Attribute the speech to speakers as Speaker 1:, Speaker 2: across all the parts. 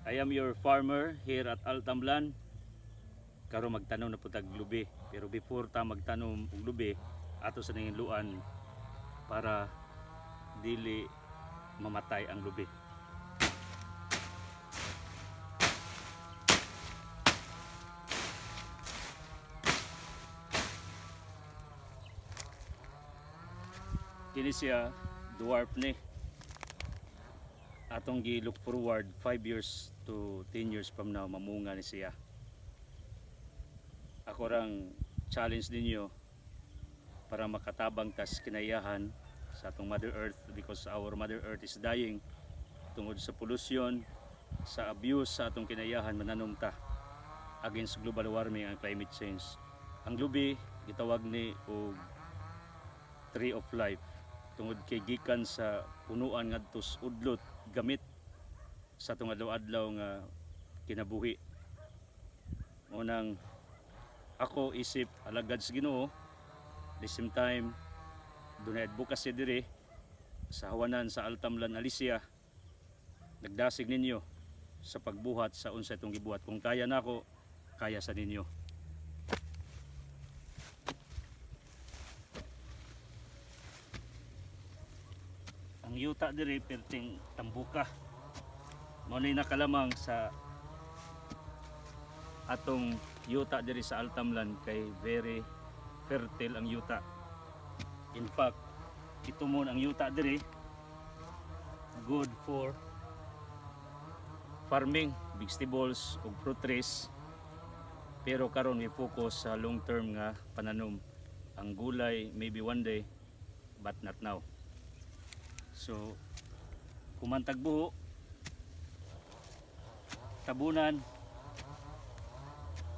Speaker 1: I am your farmer here at Altamlan. Karon magtanom na po tag lubi. Pero before ta magtanom og lubi, ato sa nanginluan para dili mamatay ang lubi. Kini siya dwarf ni. Atong gi-look forward 5 years to 10 years from now mamunga ni siya. Ako rang challenge ninyo para makatabang tas kinayahan sa atong Mother Earth, because our Mother Earth is dying tungod sa pollution, sa abuse sa atong kinayahan mananom ta against global warming and climate change. Ang lubi gitawag ni og tree of life tungod kay gikan sa punuan ngadto sa udlot gamit sa atong adlaw-adlaw nga kinabuhi. Unang ako isip alagad sa Ginoo, the same time dunay advocacy diri sa hawanan sa Altamlan Alicia. Nagdasig ninyo sa pagbuhat sa unsa itong gibuhat. Kung kaya nako, kaya sa ninyo. Ang yuta diri perting tambuka. Mao ni nakalamang sa atong yuta diri sa Altamlan kay very fertile ang yuta. In fact, ito mo ang yuta diri good for farming, vegetables ug fruit trees. Pero karon we focus sa long term nga pananom. Ang gulay maybe one day but not now. So kumantag buho, tabunan.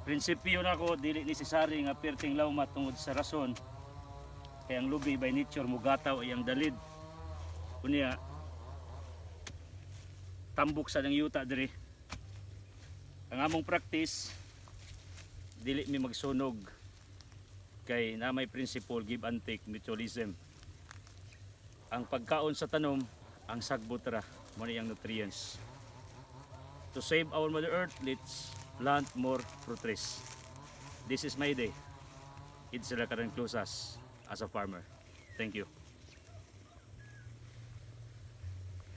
Speaker 1: Prinsipyo na ko dili necessary nga perting lawmat tungod sa rason kay ang lubi by nature mugataw ay ang dalid. Kunya tambok sa ng yuta diri. Ang among practice dili mi magsunog kay na may principle give and take mutualism. Ang pagkaon sa tanom ang sagbot ra mo ang nutrients. To save our Mother Earth, let's plant more fruit trees. This is my day. It's Sila Karan Closas as a farmer. Thank you.